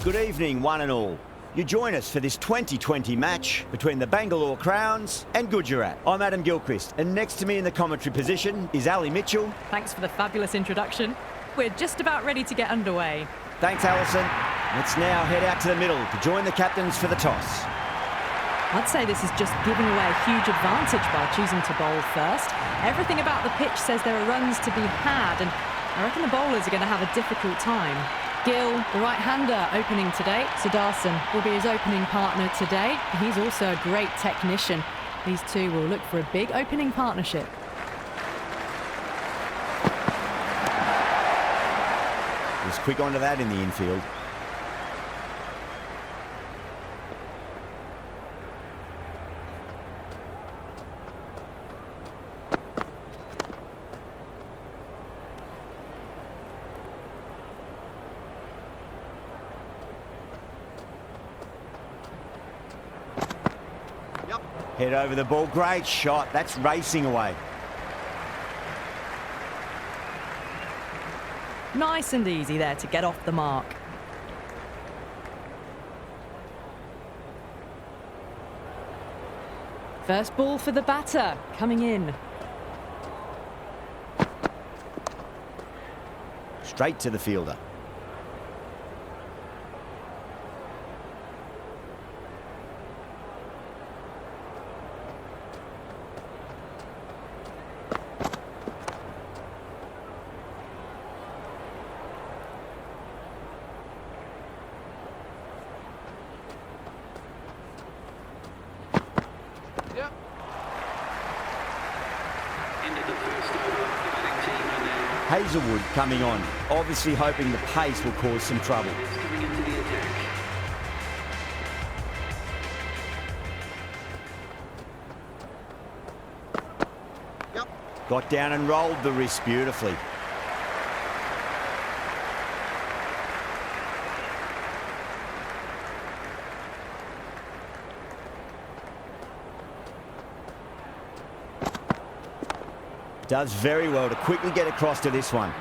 Good evening, one and all. You join us for this 2020 match between the Bengaluru Crowns and Gujarat. I'm Adam Gilchrist, and next to me in the commentary position is Ali Mitchell. Thanks for the fabulous introduction. We're just about ready to get underway. Thanks, Alison. Let's now head out to the middle to join the captains for the toss. I'd say this is just giving away a huge advantage by choosing to bowl first. Everything about the pitch says there are runs to be had, and I reckon the bowlers are going to have a difficult time. Gill, the right-hander, opening today. Sudarshan will be his opening partner today. He's also a great technician. These two will look for a big opening partnership. Just quick onto that in the infield. Head over the ball, great shot, that's racing away. Nice and easy there to get off the mark. First ball for the batter, coming in. Straight to the fielder. Hazelwood coming on, obviously hoping the pace will cause some trouble. Got down and rolled the wrist beautifully. Does very well to quickly get across to this one.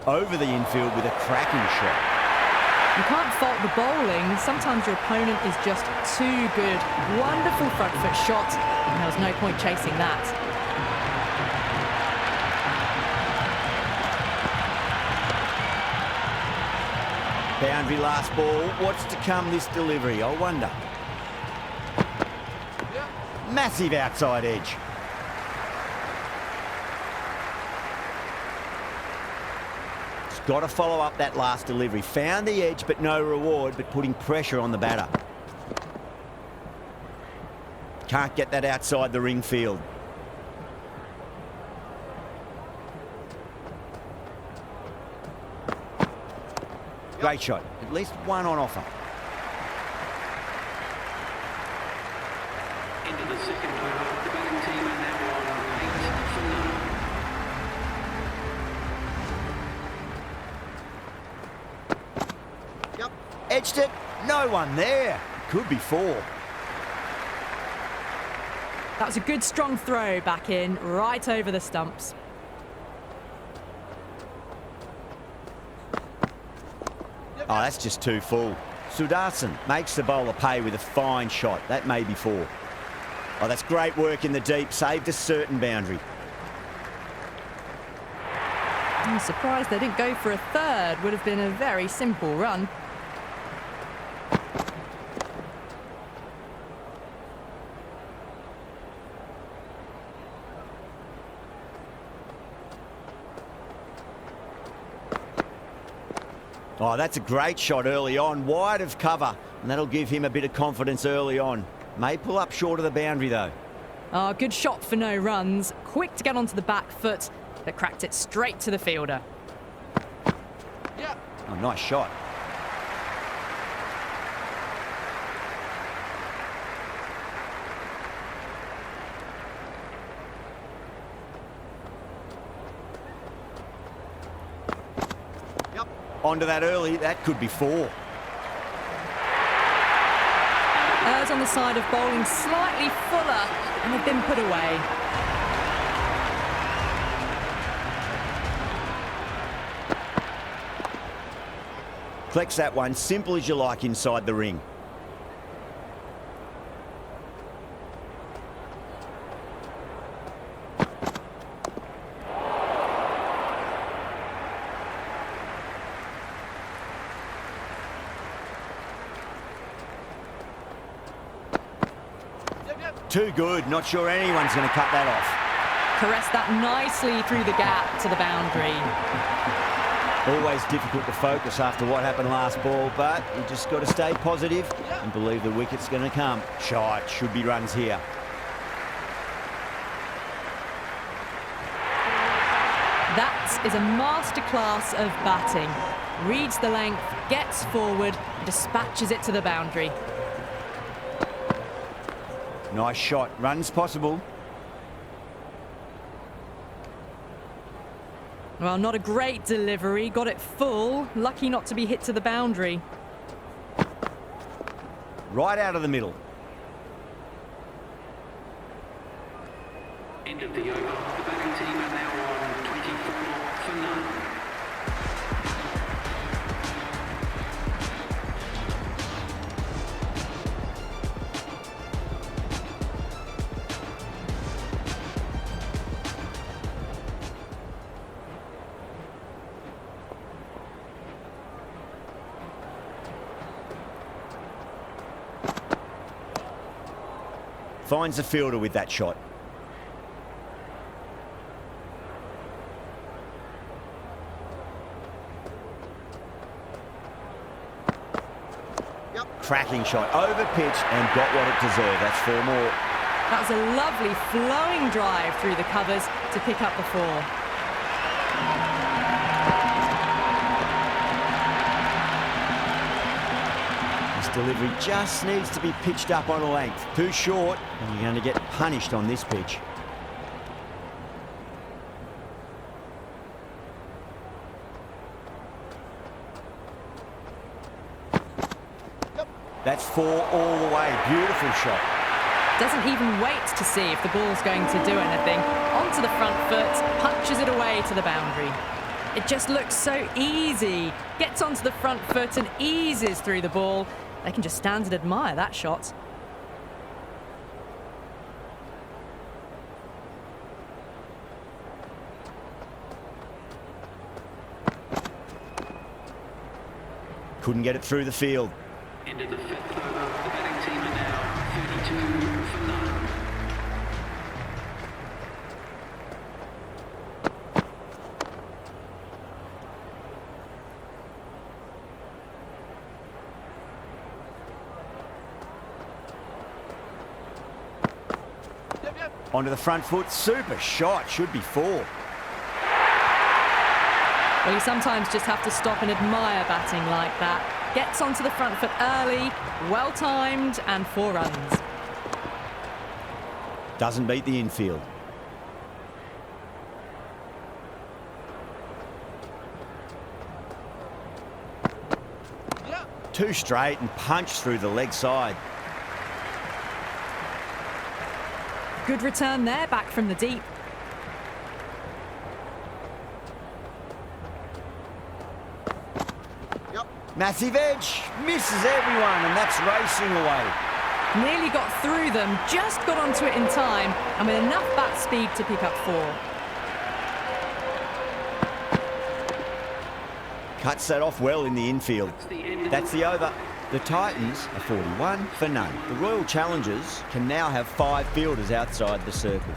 Over the infield with a cracking shot. You can't fault the bowling. Sometimes your opponent is just too good. Wonderful front foot shot, and there was no point chasing that. Boundary last ball. What's to come this delivery, I wonder. Massive outside edge. He's got to follow up that last delivery. Found the edge, but no reward, but putting pressure on the batter. Can't get that outside the ring field. Great shot. At least one on offer. Into the second half, the batting team are now on 8 for 9. Edged it. No one there. Could be 4. That was a good strong throw back in, right over the stumps. Oh, that's just too full. Sudarshan makes the bowler pay with a fine shot. That may be 4. Oh, that's great work in the deep. Saved a certain boundary. I'm surprised they didn't go for a third. Would have been a very simple run. Oh, that's a great shot early on, wide of cover, and that'll give him a bit of confidence early on. May pull up short of the boundary, though. Oh, good shot for no runs. Quick to get onto the back foot, but cracked it straight to the fielder. Oh, nice shot. Onto that early, that could be 4. Errs on the side of bowling slightly fuller, and they've been put away. Collects that one, simple as you like inside the ring. Too good, not sure anyone's going to cut that off. Caressed that nicely through the gap to the boundary. Always difficult to focus after what happened last ball, but you just got to stay positive and believe the wicket's going to come. Shite, should be runs here. That is a masterclass of batting. Reads the length, gets forward, dispatches it to the boundary. Nice shot, runs possible. Well, not a great delivery, got it full, lucky not to be hit to the boundary. Right out of the middle. End of the over. The batting team are now on 24 for none. Finds the fielder with that shot. Cracking shot, over pitch and got what it deserved. That's 4 more. That was a lovely flowing drive through the covers to pick up the 4. Delivery just needs to be pitched up on a length. Too short, and you're going to get punished on this pitch. That's 4 all the way. Beautiful shot. Doesn't even wait to see if the ball's going to do anything. Onto the front foot, punches it away to the boundary. It just looks so easy. Gets onto the front foot and eases through the ball. They can just stand and admire that shot. Couldn't get it through the field. End of the 5th over. The batting team are now 32 for none. Onto the front foot, super shot, should be 4. Well, you sometimes just have to stop and admire batting like that. Gets onto the front foot early, well timed, and 4 runs. Doesn't beat the infield. Too straight and punched through the leg side. Good return there, back from the deep. Massive edge, misses everyone, and that's racing away. Nearly got through them, just got onto it in time, and with enough bat speed to pick up 4. Cuts that off well in the infield. That's the over. The Titans are 41 for none. The Royal Challengers can now have 5 fielders outside the circle.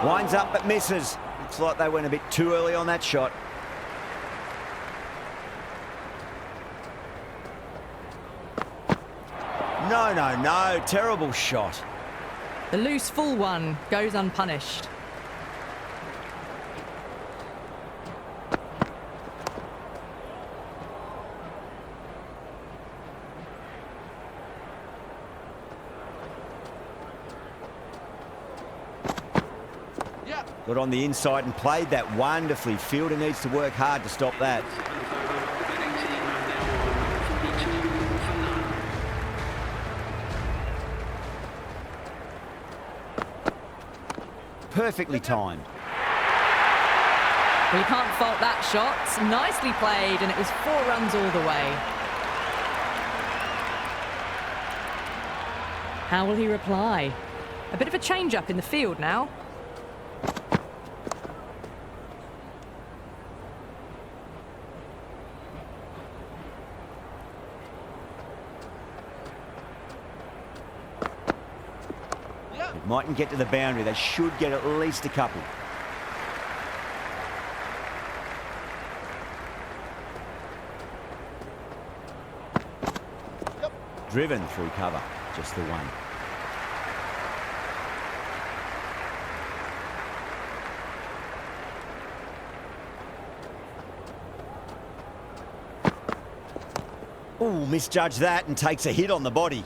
Winds up but misses. Looks like they went a bit too early on that shot. No, no, no. Terrible shot. The loose full one goes unpunished. Got on the inside and played that wonderfully. Fielder needs to work hard to stop that. Perfectly timed. Well, you can't fault that shot. Nicely played, and it was 4 runs all the way. How will he reply? A bit of a change-up in the field now. Mightn't get to the boundary. They should get at least a couple. Driven through cover. Just the one. Oh, misjudged that and takes a hit on the body.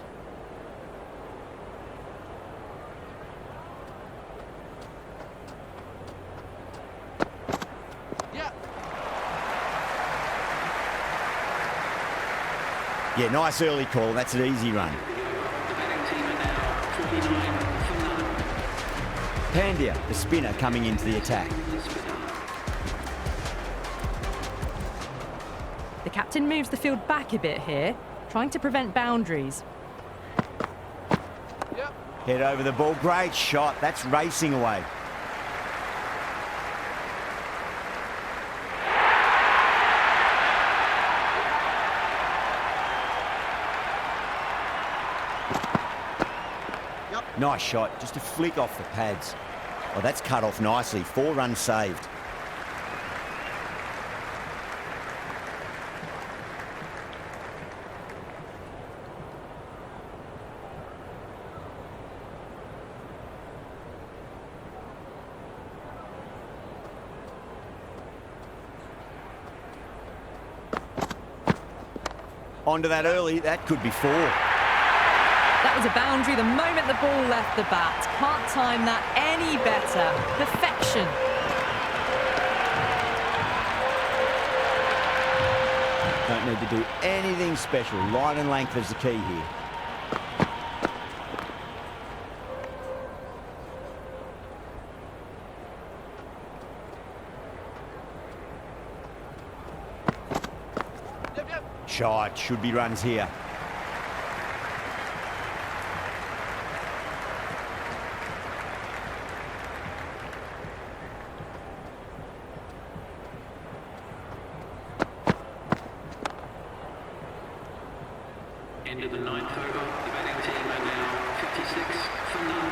Yeah, nice early call. That's an easy run. Pandya, the spinner, coming into the attack. The captain moves the field back a bit here, trying to prevent boundaries. Head over the ball. Great shot. That's racing away. Nice shot, just a flick off the pads. Oh, that's cut off nicely. 4 runs saved. Onto that early, that could be 4. That was a boundary the moment the ball left the bat. Can't time that any better. Perfection. Don't need to do anything special. Line and length is the key here. Shot, should be runs here. End of the 9th over. The batting team are now 56 for none.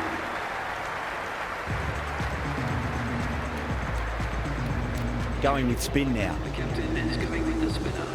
Going with spin now. The captain is going with the spinner.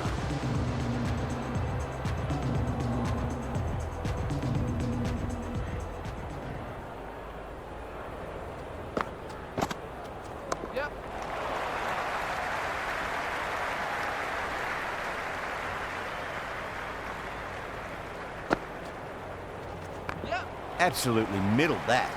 Absolutely middled that.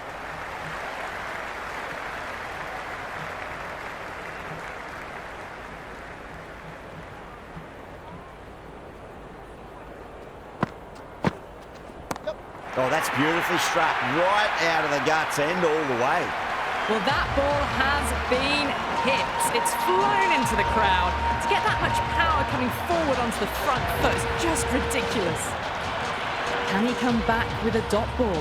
Oh, that's beautifully struck right out of the guts end all the way. Well, that ball has been hit. It's flown into the crowd. To get that much power coming forward onto the front foot is just ridiculous. Can he come back with a dot ball?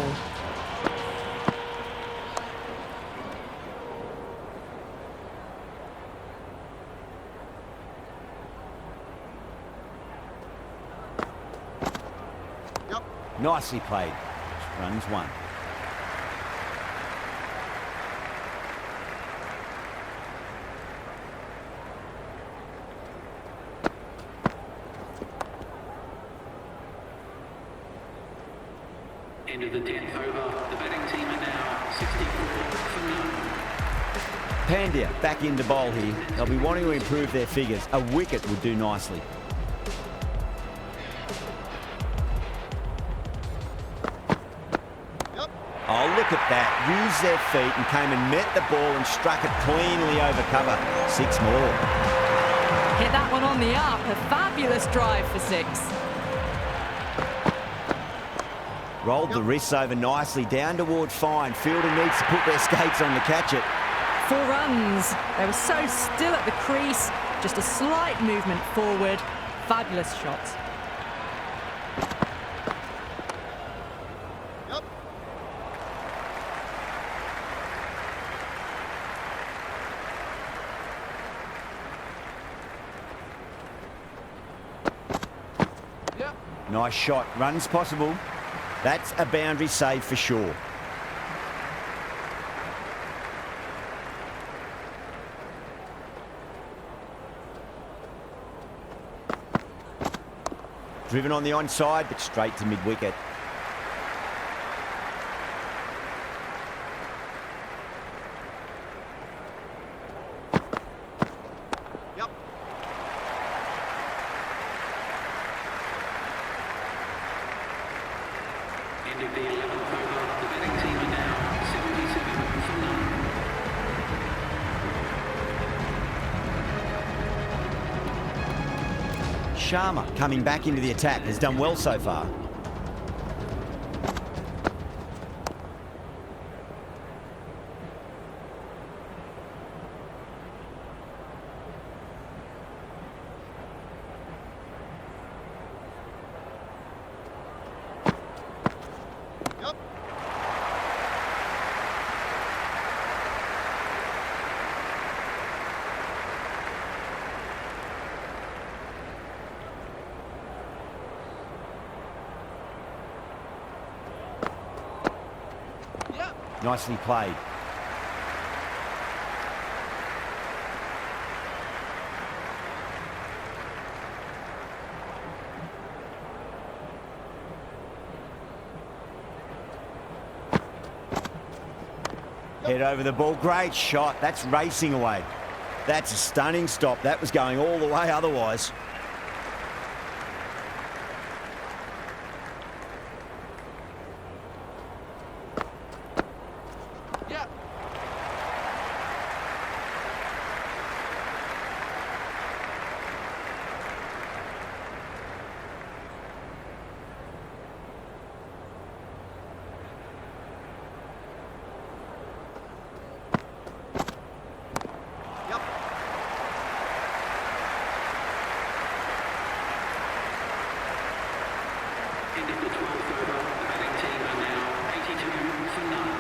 Nicely played. Runs 1. End of the 10th over. The batting team are now 64 for none. Pandya back into bowl here. They'll be wanting to improve their figures. A wicket would do nicely. Oh, look at that. Used their feet and came and met the ball and struck it cleanly over cover. 6 more. Hit that one on the up. A fabulous drive for 6. Rolled the wrists over nicely down toward fine. Fielder needs to put their skates on to catch it. 4 runs. They were so still at the crease. Just a slight movement forward. Fabulous shots. Nice shot. Runs possible. That's a boundary save for sure. Driven on the onside, but straight to mid-wicket. End of the 11th over. The batting team are now 77 for none. Sharma coming back into the attack has done well so far. Nicely played. Head over the ball. Great shot. That's racing away. That's a stunning stop. That was going all the way otherwise. End of the 12th over. The batting team are now 82 for none.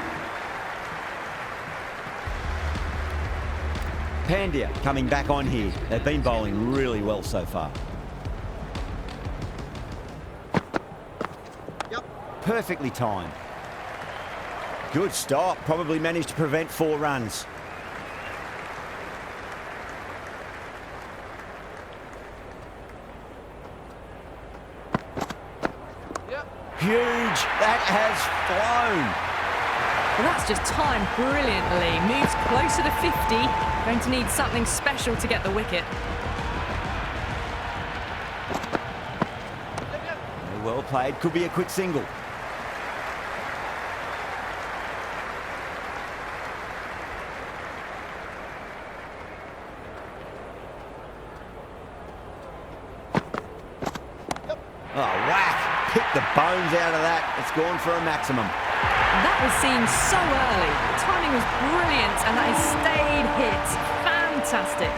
Pandya coming back on here. They've been bowling really well so far. Perfectly timed. Good stop. Probably managed to prevent 4 runs. Huge. That has flown. Well, that's just timed brilliantly. Moves closer to 50. Going to need something special to get the wicket. Well played. Could be a quick single. Oh, whack. Picked the bones out of that. It's gone for a maximum. That was seen so early. The timing was brilliant and that has stayed hit. Fantastic.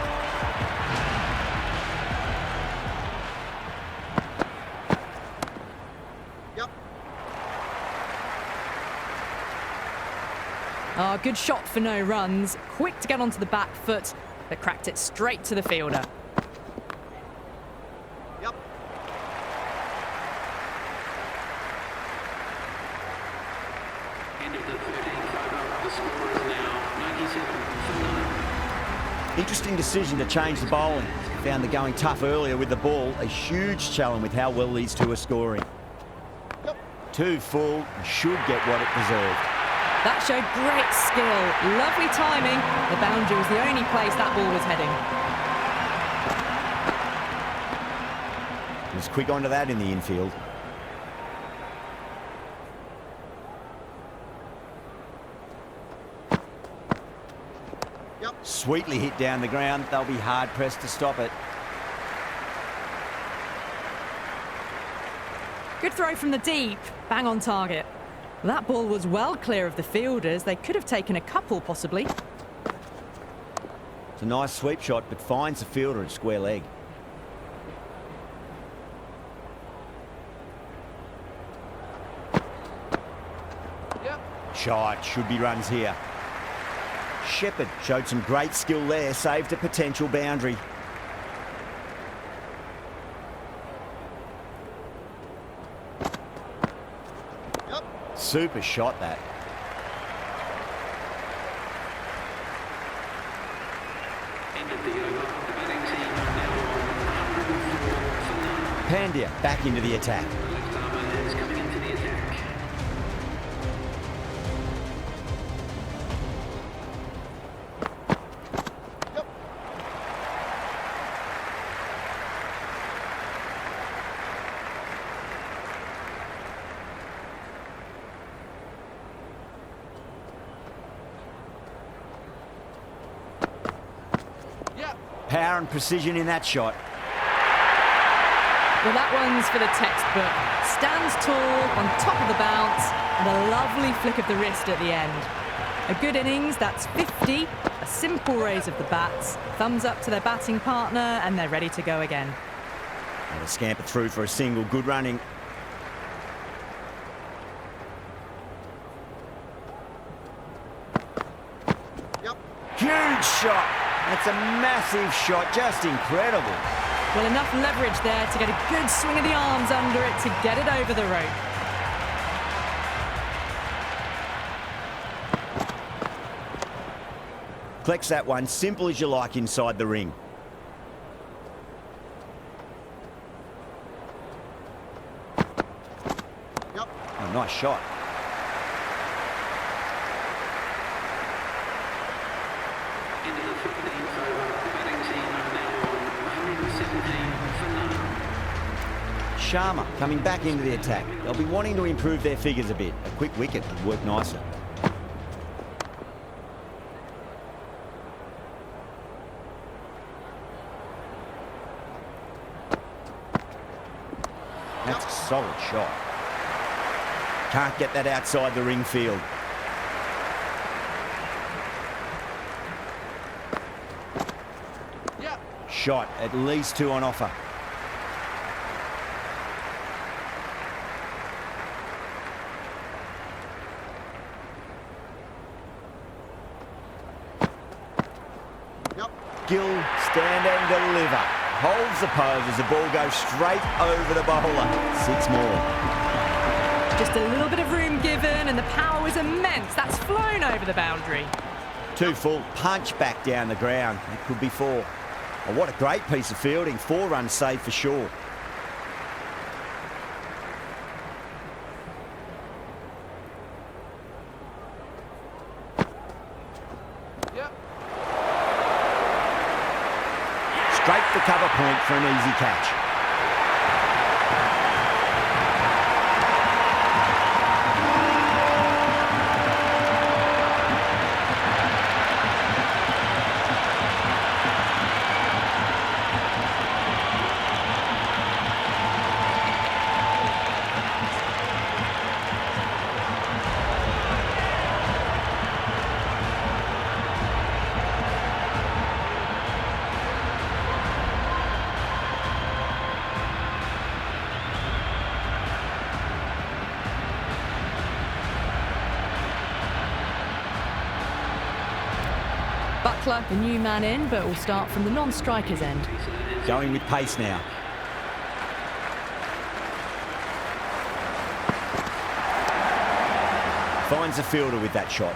Oh, good shot for no runs. Quick to get onto the back foot, but cracked it straight to the fielder. End of the 13th over. The score is now 97 for none. Interesting decision to change the bowling. Found the going tough earlier with the ball. A huge challenge with how well these two are scoring. Too full, should get what it deserved. That showed great skill. Lovely timing. The boundary was the only place that ball was heading. He was quick onto that in the infield. Sweetly hit down the ground. They'll be hard-pressed to stop it. Good throw from the deep. Bang on target. That ball was well clear of the fielders. They could have taken a couple, possibly. It's a nice sweep shot, but finds the fielder at square leg. Shot, should be runs here. Shepherd showed some great skill there, saved a potential boundary. Super shot, that. End of the over. The batting team now on 104 for none. Pandya back into the attack. The left armour is coming into the attack. Power and precision in that shot. Well, that one's for the textbook. Stands tall, on top of the bounce, and a lovely flick of the wrist at the end. A good innings, that's 50. A simple raise of the bats. Thumbs up to their batting partner, and they're ready to go again. And a scamper through for a single. Good running. Huge shot. That's a massive shot, just incredible. Well, enough leverage there to get a good swing of the arms under it to get it over the rope. Collects that one, simple as you like inside the ring. Oh, nice shot. Into the 15th over. The batting team are now on 117 for none. Sharma coming back into the attack. They'll be wanting to improve their figures a bit. A quick wicket would work nicely. That's a solid shot. Can't get that outside the ring field. Shot, at least two on offer. Gill, stand and deliver. Holds the pose as the ball goes straight over the bowler. 6 more. Just a little bit of room given, and the power was immense. That's flown over the boundary. 2 full, punch back down the ground. That could be 4. Oh, what a great piece of fielding. 4 runs saved for sure. Straight for cover point for an easy catch. Buckler, the new man in, but will start from the non-striker's end. Going with pace now. Finds the fielder with that shot.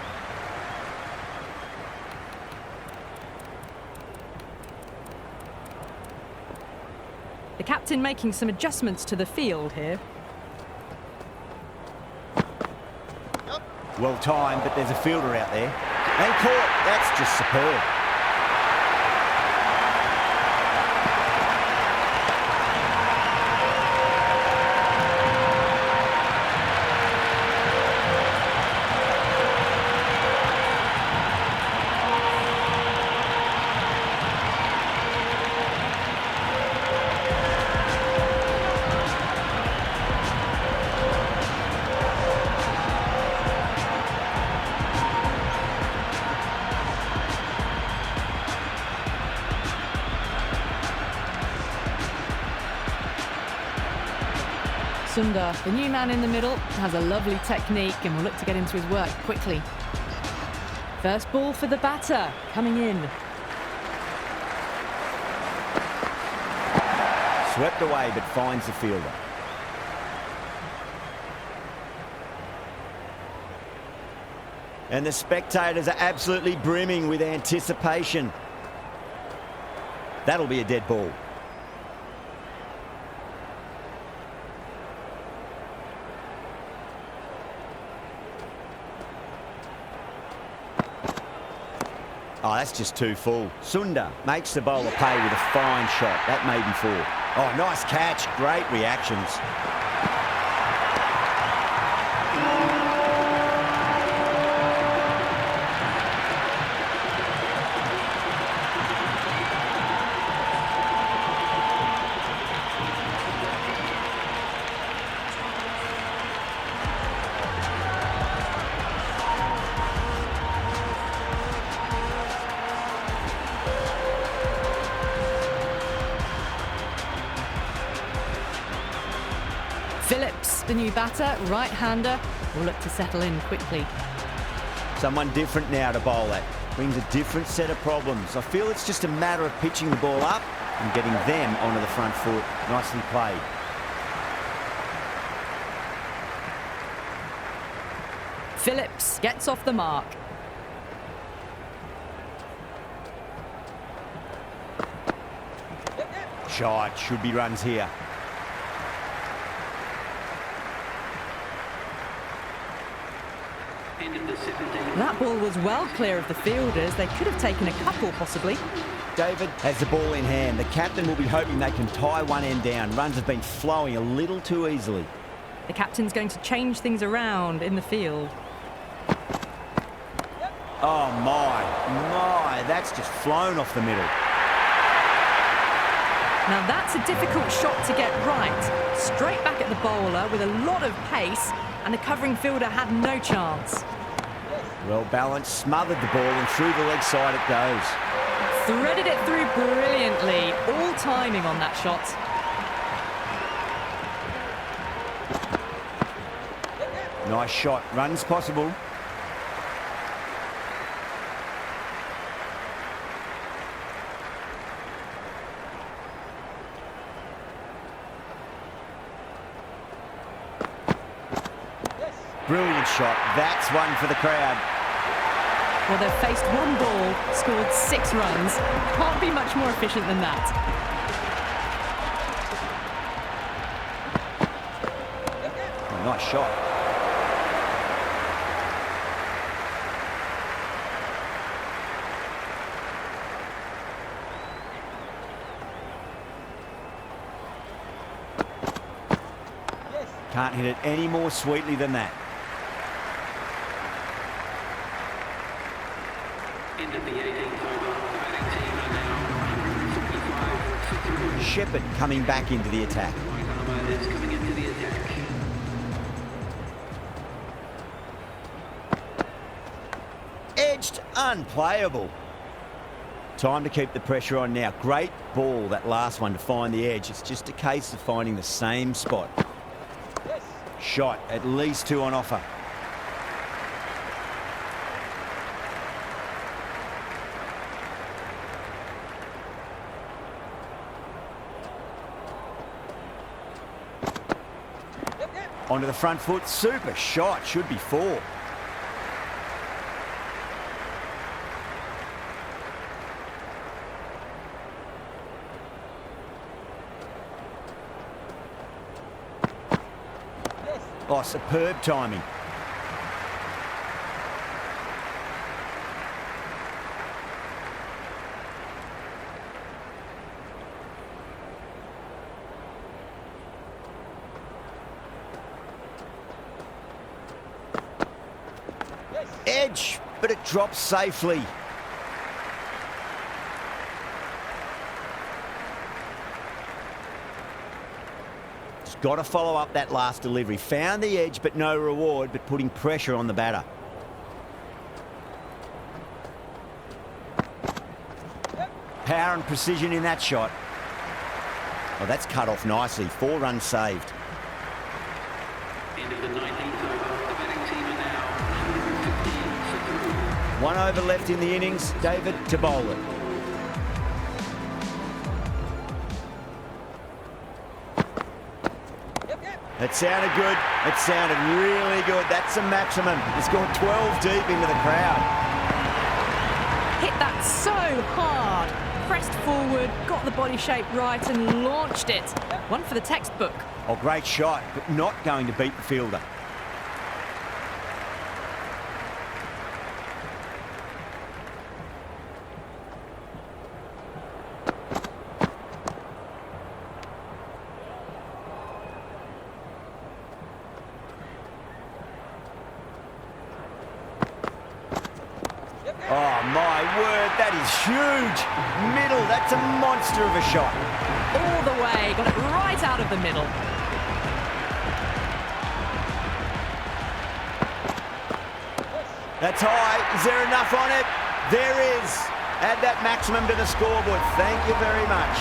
The captain making some adjustments to the field here. Well timed, but there's a fielder out there. And caught. That's just superb. Sundar, the new man in the middle, has a lovely technique and will look to get into his work quickly. First ball for the batter, coming in. Swept away, but finds the fielder. And the spectators are absolutely brimming with anticipation. That'll be a dead ball. Oh, that's just too full. Sundar makes the bowler pay with a fine shot. That may be four. Oh, nice catch. Great reactions. Phillips, the new batter, right-hander, will look to settle in quickly. Someone different now to bowl at. Brings a different set of problems. I feel it's just a matter of pitching the ball up and getting them onto the front foot. Nicely played. Phillips gets off the mark. Shot. Should be runs here. That ball was well clear of the fielders. They could have taken a couple, possibly. David has the ball in hand. The captain will be hoping they can tie one end down. Runs have been flowing a little too easily. The captain's going to change things around in the field. Oh, my. That's just flown off the middle. Now that's a difficult shot to get right. Straight back at the bowler with a lot of pace, and the covering fielder had no chance. Well balanced, smothered the ball, and through the leg side it goes. Threaded it through brilliantly. All timing on that shot. Nice shot. Runs possible. Brilliant shot. That's one for the crowd. Well, they've faced one ball, scored 6 runs. Can't be much more efficient than that. Oh, nice shot. Can't hit it any more sweetly than that. End of the 18th over. The batting team are now 45. Shepherd coming back into the attack. Right armour is coming into the attack. Edged, unplayable. Time to keep the pressure on now. Great ball, that last one, to find the edge. It's just a case of finding the same spot. Shot, at least 2 on offer. Onto the front foot, super shot, should be 4. Oh, superb timing. Edge, but it drops safely. Just got to follow up that last delivery. Found the edge, but no reward, but putting pressure on the batter. Power and precision in that shot. Oh, that's cut off nicely. 4 runs saved. End of the 19th over. The batting team are now 150 for 3. 1 over left in the innings. David to bowl it. That sounded good. It sounded really good. That's a maximum. It's gone 12 deep into the crowd. Hit that so hard. Pressed forward, got the body shape right and launched it. One for the textbook. Oh, great shot, but not going to beat the fielder. Oh, my word, that is huge. Middle, that's a monster of a shot. All the way, got it right out of the middle. That's high. Is there enough on it? There is. Add that maximum to the scoreboard. Thank you very much.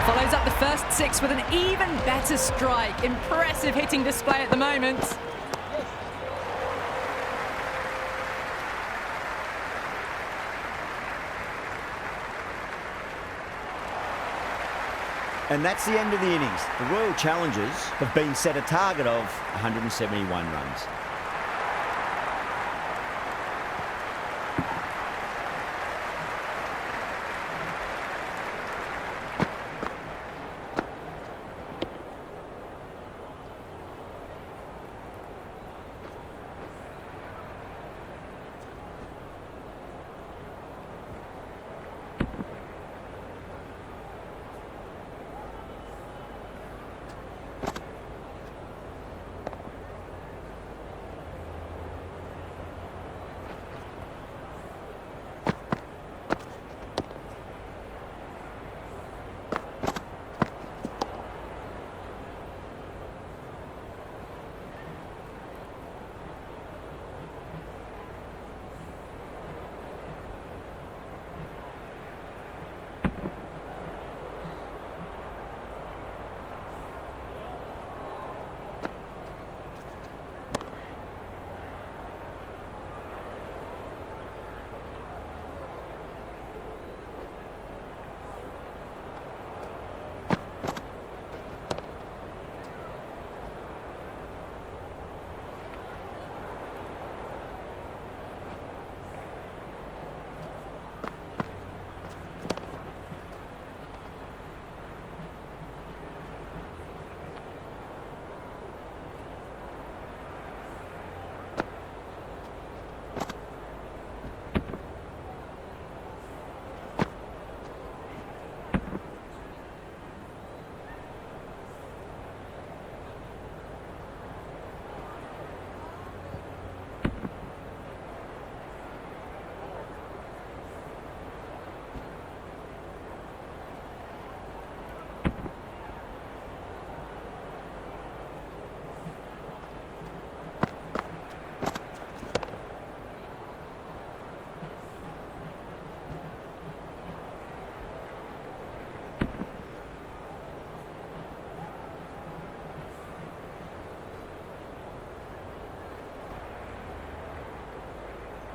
Follows up the first 6 with an even better strike. Impressive hitting display at the moment. And that's the end of the innings. The Royal Challengers have been set a target of 171 runs.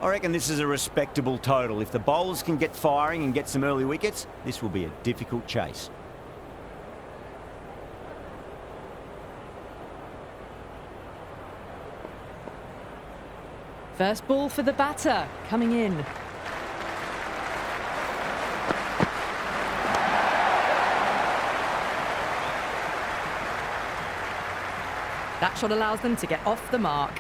I reckon this is a respectable total. If the bowlers can get firing and get some early wickets, this will be a difficult chase. First ball for the batter, coming in. That shot allows them to get off the mark.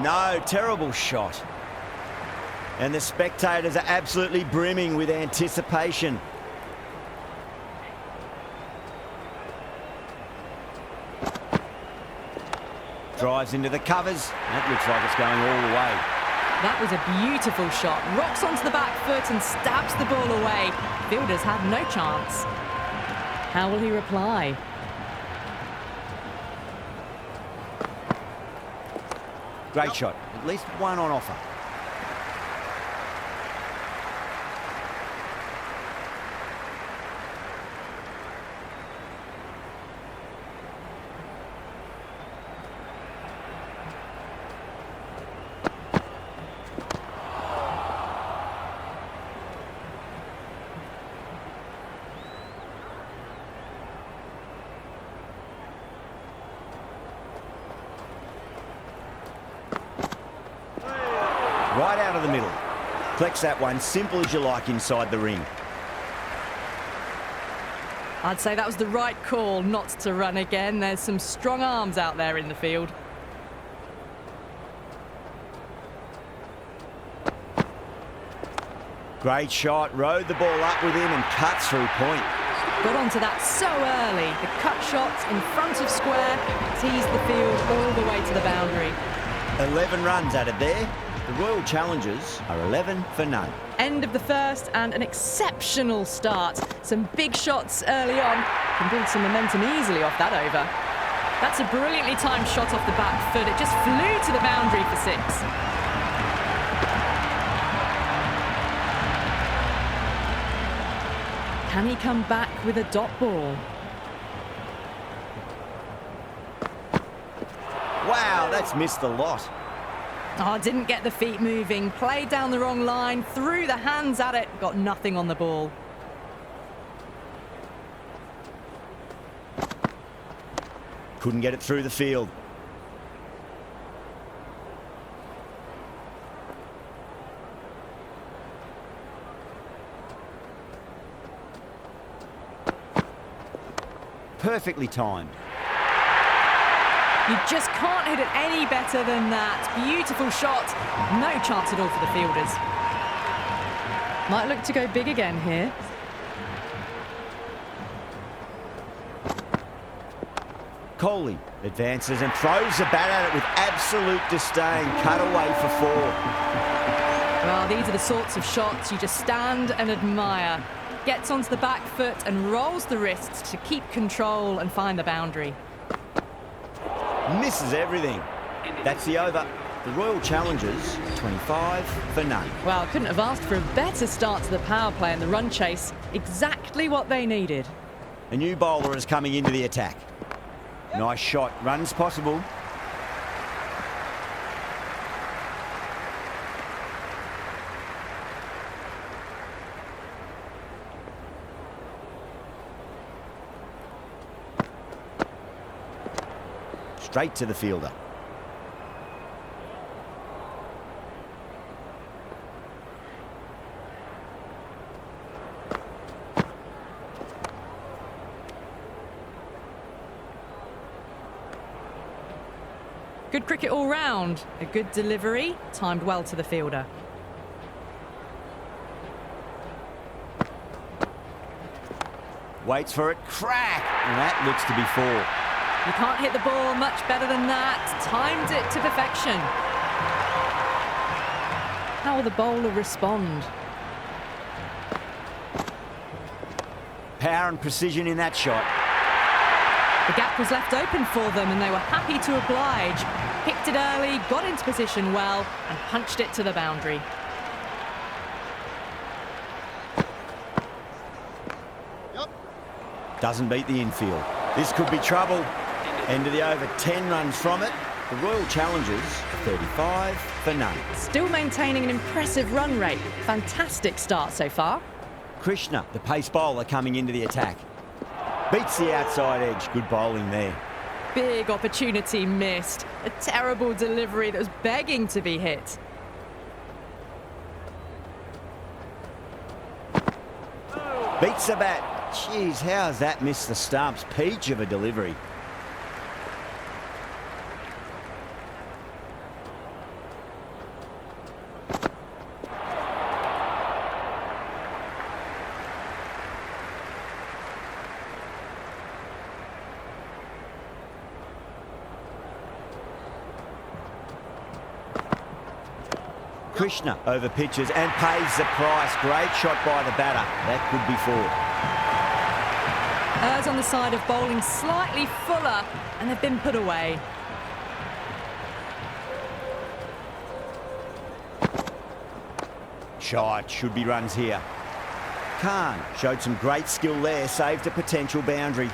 No, terrible shot. And the spectators are absolutely brimming with anticipation. Drives into the covers. That looks like it's going all the way. That was a beautiful shot. Rocks onto the back foot and stabs the ball away. Fielders had no chance. How will he reply? Great shot. At least one on offer. Right out of the middle. Flex that one, simple as you like inside the ring. I'd say that was the right call not to run again. There's some strong arms out there in the field. Great shot, rode the ball up with him and cuts through point. Got onto that so early. The cut shot in front of square teased the field all the way to the boundary. 11 runs added there. The Royal Challengers are 11 for none. End of the first and an exceptional start. Some big shots early on. Can build some momentum easily off that over. That's a brilliantly timed shot off the back foot. It just flew to the boundary for 6. Can he come back with a dot ball? Wow, that's missed the lot. Oh, didn't get the feet moving. Played down the wrong line. Threw the hands at it. Got nothing on the ball. Couldn't get it through the field. Perfectly timed. You just can't hit it any better than that. Beautiful shot. No chance at all for the fielders. Might look to go big again here. Coley advances and throws the bat at it with absolute disdain. Cut away for 4. Well, these are the sorts of shots you just stand and admire. Gets onto the back foot and rolls the wrists to keep control and find the boundary. Misses everything. That's the over. The Royal Challengers, 25 for none. Well, couldn't have asked for a better start to the power play and the run chase. Exactly what they needed. A new bowler is coming into the attack. Nice shot. Runs possible. Straight to the fielder. Good cricket all round. A good delivery, timed well to the fielder. Waits for it. Crack! And that looks to be 4. You can't hit the ball much better than that. Timed it to perfection. How will the bowler respond? Power and precision in that shot. The gap was left open for them and they were happy to oblige. Picked it early, got into position well and punched it to the boundary. Doesn't beat the infield. This could be trouble. End of the over, 10 runs from it. The Royal Challengers, 35 for none. Still maintaining an impressive run rate. Fantastic start so far. Krishna, the pace bowler, coming into the attack. Beats the outside edge. Good bowling there. Big opportunity missed. A terrible delivery that was begging to be hit. Beats the bat. Jeez, how has that missed the stumps? Peach of a delivery. Krishna over pitches and pays the price. Great shot by the batter. That could be 4. Errs on the side of bowling slightly fuller, and they've been put away. Shot, should be runs here. Khan showed some great skill there, saved a potential boundary.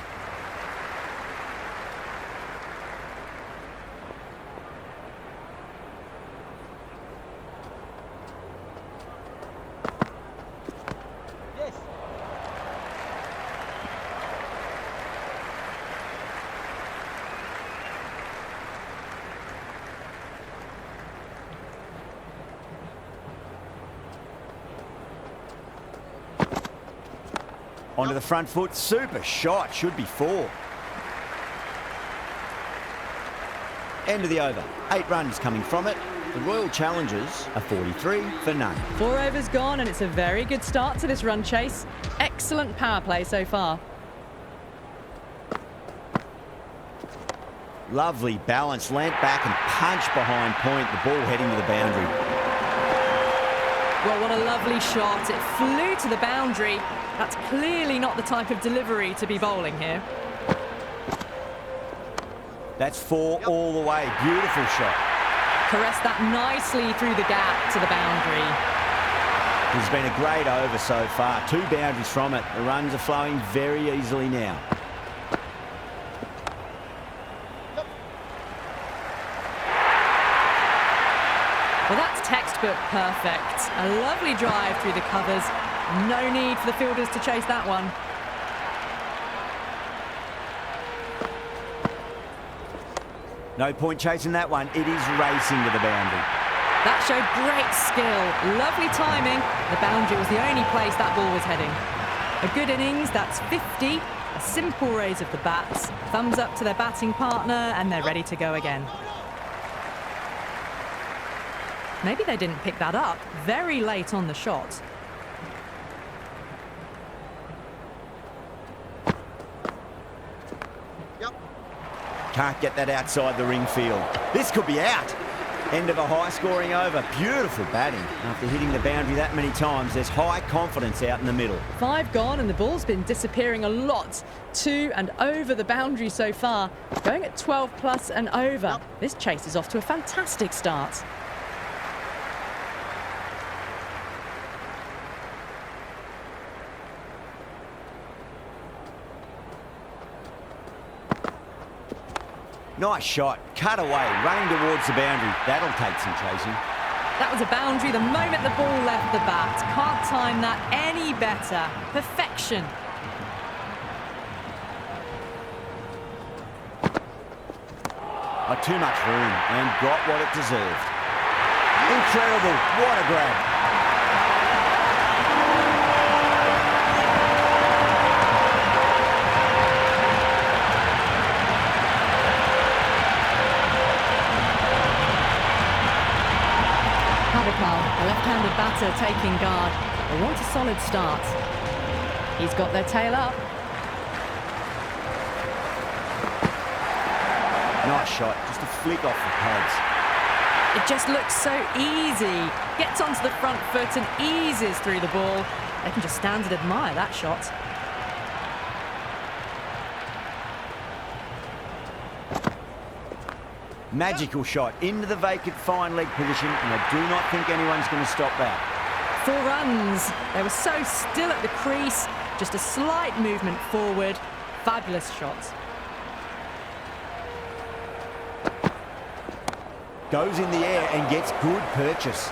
Onto the front foot, super shot, should be 4. End of the over, 8 runs coming from it. The Royal Challengers are 43 for none. 4 overs gone, and it's a very good start to this run chase. Excellent power play so far. Lovely balance, land back and punch behind point, the ball heading to the boundary. Well, what a lovely shot. It flew to the boundary. That's clearly not the type of delivery to be bowling here. That's 4 all the way, beautiful shot. Caressed that nicely through the gap to the boundary. This has been a great over so far, 2 boundaries from it. The runs are flowing very easily now. Well, that's textbook perfect. A lovely drive through the covers. No need for the fielders to chase that one. No point chasing that one. It is racing to the boundary. That showed great skill. Lovely timing. The boundary was the only place that ball was heading. A good innings, that's 50. A simple raise of the bats. Thumbs up to their batting partner, and they're ready to go again. Maybe they didn't pick that up very late on the shot. Can't get that outside the ring field. This could be out. End of a high-scoring over. Beautiful batting. After hitting the boundary that many times, there's high confidence out in the middle. 5 gone, and the ball's been disappearing a lot to and over the boundary so far. Going at 12 plus and over. This chase is off to a fantastic start. Nice shot, cut away, running towards the boundary. That'll take some chasing. That was a boundary the moment the ball left the bat. Can't time that any better. Perfection. Too much room and got what it deserved. Incredible, what a grab. The left-handed batter taking guard. They want a solid start. He's got their tail up. Nice shot, just a flick off the pads. It just looks so easy. Gets onto the front foot and eases through the ball. They can just stand and admire that shot. Magical shot into the vacant fine leg position, and I do not think anyone's going to stop that. 4 runs. They were so still at the crease. Just a slight movement forward. Fabulous shot. Goes in the air and gets good purchase.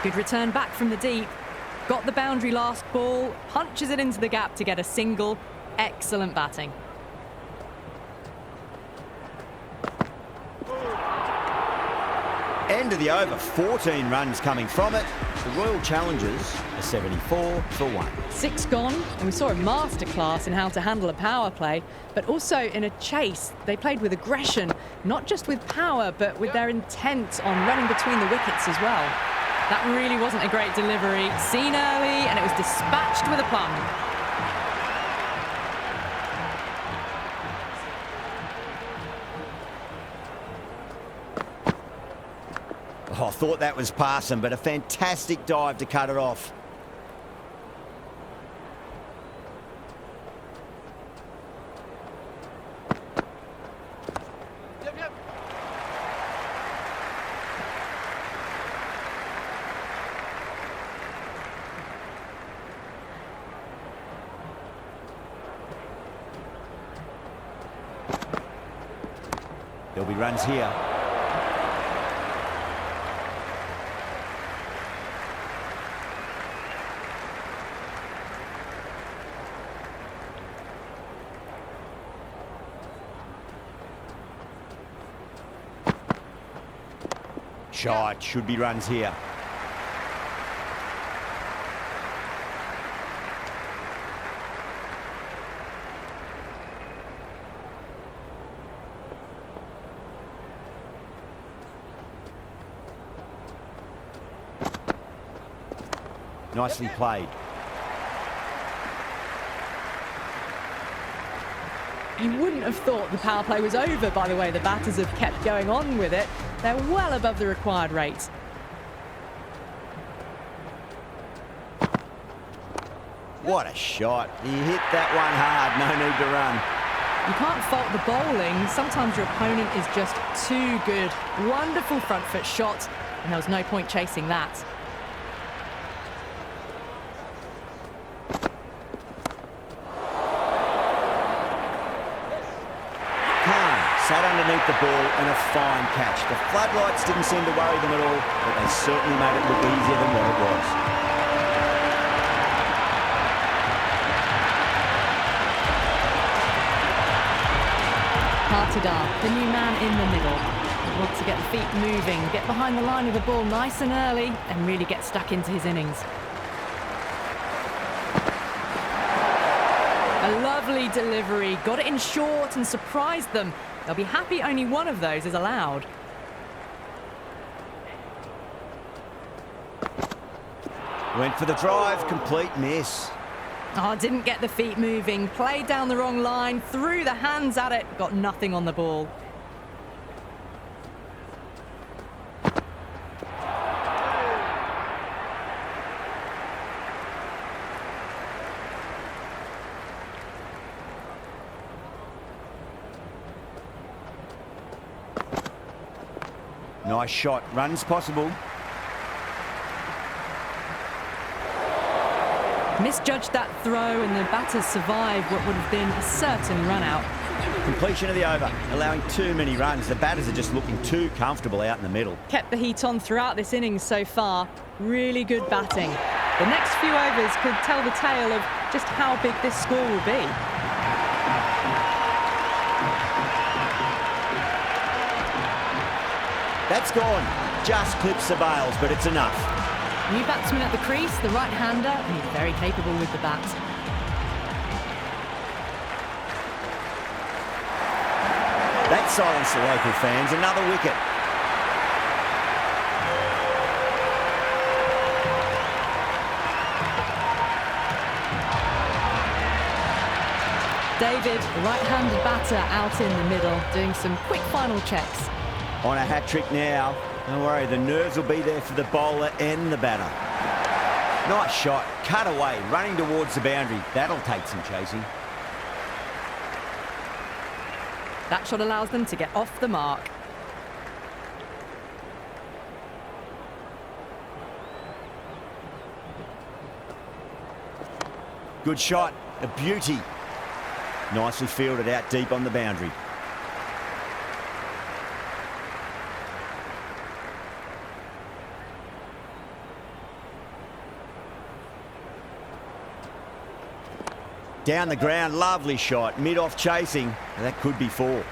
Good return back from the deep. Got the boundary last ball. Punches it into the gap to get a single. Excellent batting. End of the over, 14 runs coming from it. The Royal Challengers are 74 for 1. 6 gone, and we saw a masterclass in how to handle a power play, but also in a chase. They played with aggression, not just with power, but with their intent on running between the wickets as well. That really wasn't a great delivery. Seen early, and it was dispatched with aplomb. Oh, I thought that was passing, but a fantastic dive to cut it off. There'll be runs here. Shot, should be runs here. Nicely played. You wouldn't have thought the power play was over by the way the batters have kept going on with it. They're well above the required rate. What a shot. He hit that one hard, no need to run. You can't fault the bowling. Sometimes your opponent is just too good. Wonderful front foot shot, and there was no point chasing that. Sat underneath the ball and a fine catch. The floodlights didn't seem to worry them at all, but they certainly made it look easier than what it was. TATA, the new man in the middle. He wants to get the feet moving, get behind the line of the ball nice and early, and really get stuck into his innings. A lovely delivery, got it in short and surprised them. They'll be happy only one of those is allowed. Went for the drive, complete miss. Oh, didn't get the feet moving, played down the wrong line, threw the hands at it, got nothing on the ball. Nice shot, runs possible. Misjudged that throw and the batters survived what would have been a certain run out. Completion of the over, allowing too many runs. The batters are just looking too comfortable out in the middle. Kept the heat on throughout this innings so far. Really good batting. The next few overs could tell the tale of just how big this score will be. That's gone. Just clips the bails, but it's enough. New batsman at the crease, the right-hander, and he's very capable with the bat. That silenced the local fans. Another wicket. David, the right-handed batter, out in the middle, doing some quick final checks. On a hat-trick now. Don't worry, the nerves will be there for the bowler and the batter. Nice shot, cut away, running towards the boundary. That'll take some chasing. That shot allows them to get off the mark. Good shot, a beauty. Nicely fielded out deep on the boundary. Down the ground, lovely shot, mid-off chasing. That could be four.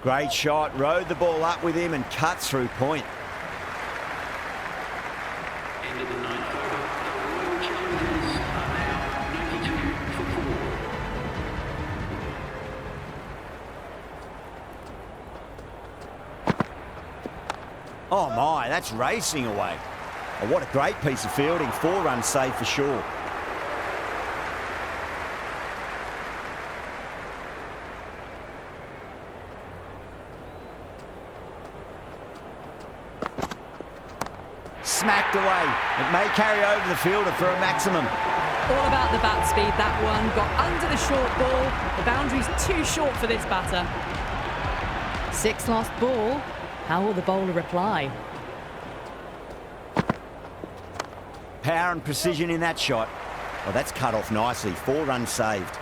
Great shot, rode the ball up with him and cut through point. End of the ninth over. The Royal Challengers are now 92 for 4. Oh my, that's racing away. Oh, what a great piece of fielding. 4 runs saved for sure. Smacked away. It may carry over the fielder for a maximum. All about the bat speed, that one. Got under the short ball. The boundary's too short for this batter. 6 lost ball. How will the bowler reply? Power and precision in that shot. Oh, that's cut off nicely. 4 runs saved.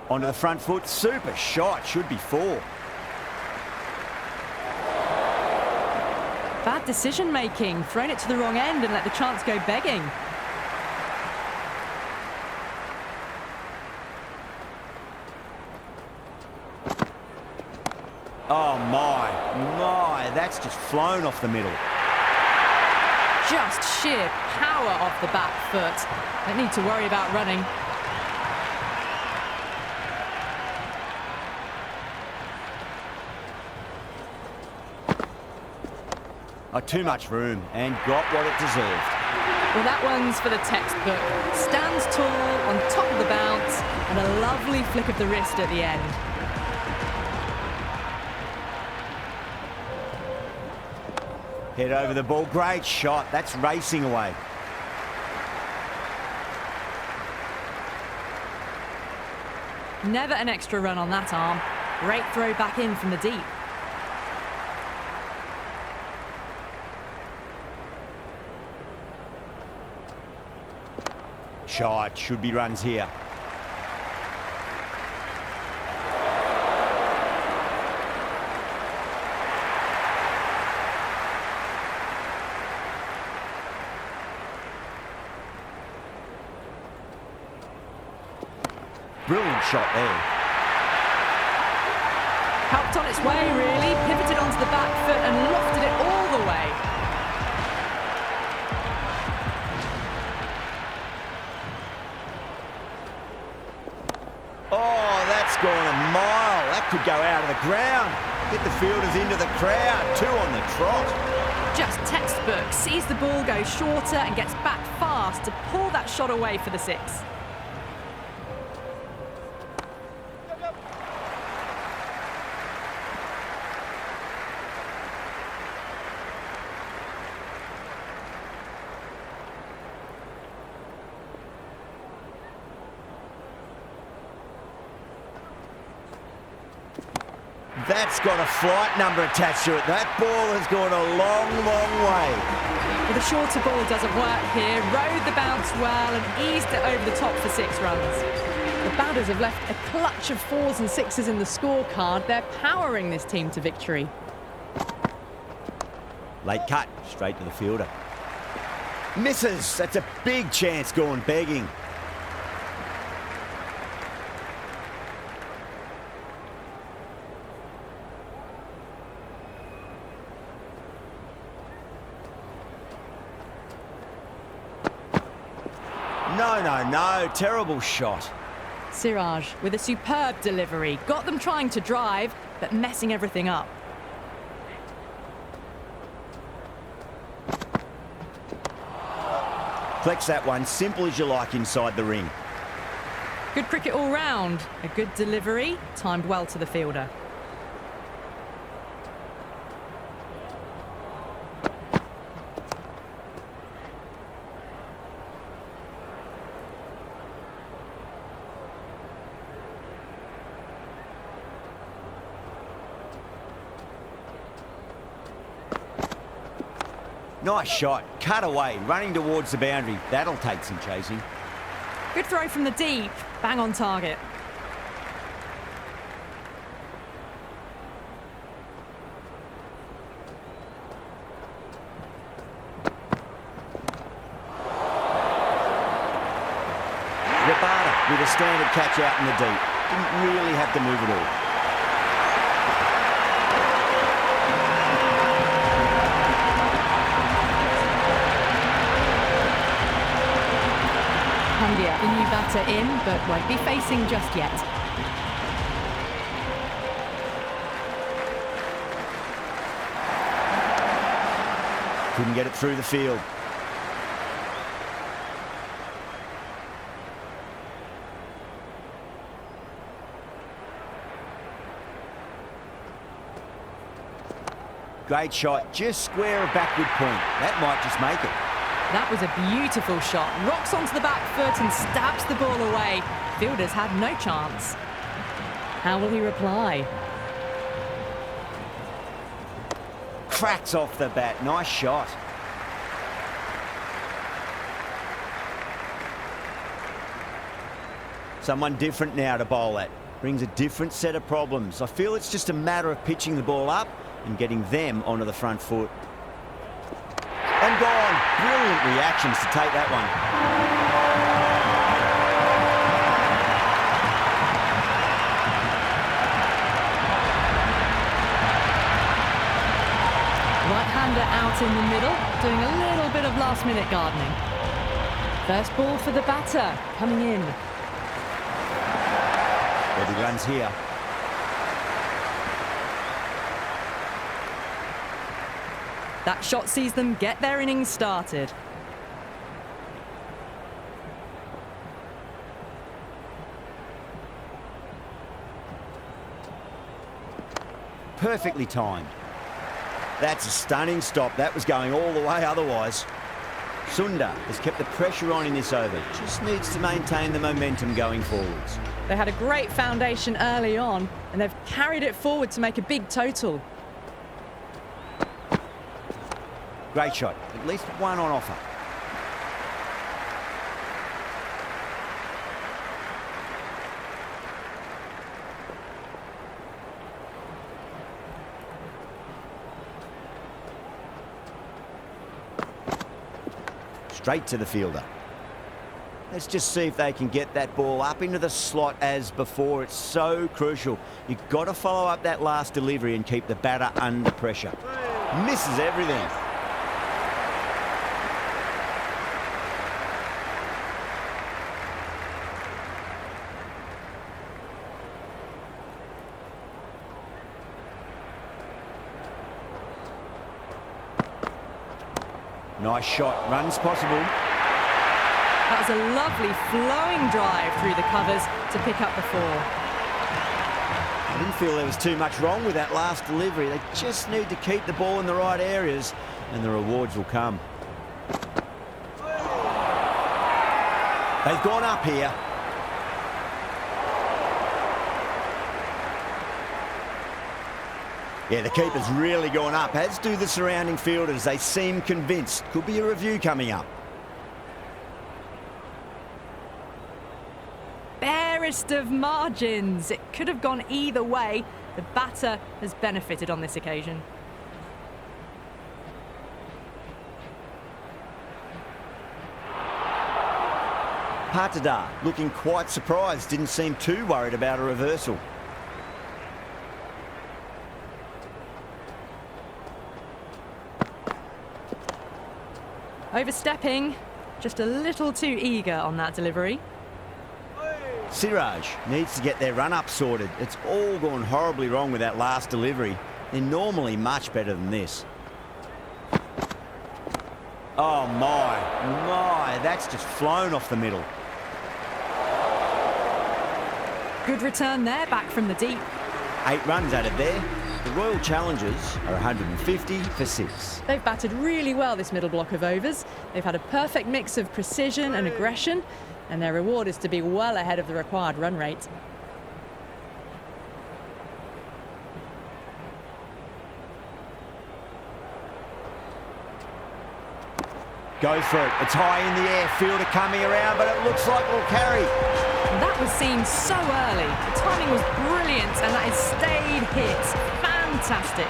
Onto the front foot. Super shot. Should be 4. Bad decision making. Thrown it to the wrong end and let the chance go begging. Oh my, that's just flown off the middle. Just sheer power off the back foot. Don't need to worry about running. Oh, too much room and got what it deserved. Well, that one's for the textbook. Stands tall on top of the bounce and a lovely flick of the wrist at the end. Head over the ball. Great shot. That's racing away. Never an extra run on that arm. Great throw back in from the deep. Shot. Should be runs here. Brilliant shot there. Helped on its way, really. Pivoted onto the back foot and lofted it all the way. Oh, that's gone a mile. That could go out of the ground. Hit the fielders into the crowd. 2 on the trot. Just textbook. Sees the ball go shorter and gets back fast to pull that shot away for the 6. That's got a flight number attached to it. That ball has gone a long, long way. Well, the shorter ball doesn't work here. Rode the bounce well and eased it over the top for 6 runs. The batters have left a clutch of 4s and 6s in the scorecard. They're powering this team to victory. Late cut, straight to the fielder. Misses. That's a big chance gone begging. No. Terrible shot. Siraj with a superb delivery. Got them trying to drive, but messing everything up. Flex that one, simple as you like inside the ring. Good cricket all round. A good delivery, timed well to the fielder. Nice shot. Cut away, running towards the boundary. That'll take some chasing. Good throw from the deep. Bang on target. Rabada with a standard catch out in the deep. Didn't really have to move at all. here. The new batter in, but won't be facing just yet. Couldn't get it through the field. Great shot, just square a backward point. That might just make it. That was a beautiful shot. Rocks onto the back foot and stabs the ball away. Fielders had no chance. How will he reply? Cracks off the bat. Nice shot. Someone different now to bowl at. Brings a different set of problems. I feel it's just a matter of pitching the ball up and getting them onto the front foot. And gone. Brilliant reactions to take that one. Right-hander out in the middle, doing a little bit of last-minute gardening. First ball for the batter, coming in. Heavy runs here. That shot sees them get their innings started. Perfectly timed. That's a stunning stop. That was going all the way otherwise. Sundar has kept the pressure on in this over. Just needs to maintain the momentum going forwards. They had a great foundation early on, and they've carried it forward to make a big total. Great shot. At least one on offer. Straight to the fielder. Let's just see if they can get that ball up into the slot as before. It's so crucial. You've got to follow up that last delivery and keep the batter under pressure. Misses everything. Nice shot. Runs possible. That was a lovely flowing drive through the covers to pick up the 4. I didn't feel there was too much wrong with that last delivery. They just need to keep the ball in the right areas and the rewards will come. They've gone up here. Yeah, the keeper's really gone up, as do the surrounding fielders. They seem convinced. Could be a review coming up. Barest of margins. It could have gone either way. The batter has benefited on this occasion. TATA looking quite surprised. Didn't seem too worried about a reversal. Overstepping, just a little too eager on that delivery. Siraj needs to get their run-up sorted. It's all gone horribly wrong with that last delivery. They're normally much better than this. Oh my, that's just flown off the middle. Good return there, back from the deep. 8 runs added there. The Royal Challengers are 150 for 6. They've batted really well this middle block of overs. They've had a perfect mix of precision and aggression, and their reward is to be well ahead of the required run rate. Go for it. It's high in the air. Fielder coming around, but it looks like it'll carry. That was seen so early. The timing was brilliant, and that is stayed hit. Fantastic.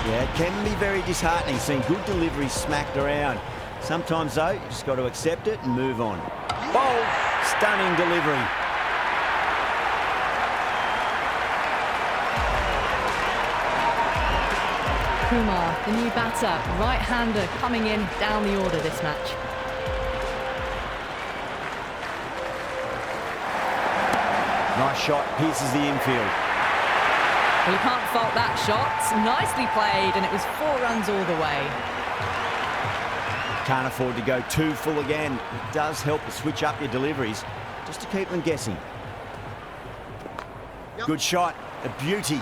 Yeah, it can be very disheartening seeing good deliveries smacked around. Sometimes, though, you just got to accept it and move on. Bold, stunning delivery. Kumar, the new batter, right-hander coming in down the order this match. Nice shot, pierces the infield. Well, you can't fault that shot. Nicely played, and it was 4 runs all the way. Can't afford to go too full again. It does help to switch up your deliveries, just to keep them guessing. Good shot, a beauty.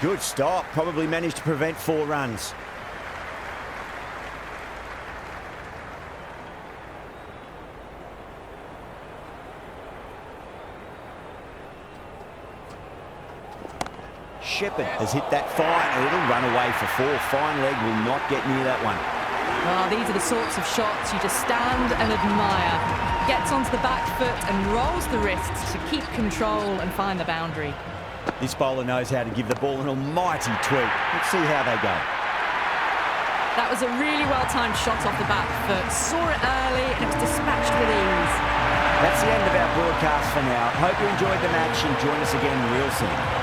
Good stop, probably managed to prevent 4 runs. Shepherd has hit that fine. It'll run away for 4. Fine leg will not get near that one. Well, these are the sorts of shots you just stand and admire. Gets onto the back foot and rolls the wrists to keep control and find the boundary. This bowler knows how to give the ball an almighty tweak. Let's see how they go. That was a really well-timed shot off the back foot. Saw it early and it was dispatched with ease. That's the end of our broadcast for now. Hope you enjoyed the match and join us again real soon.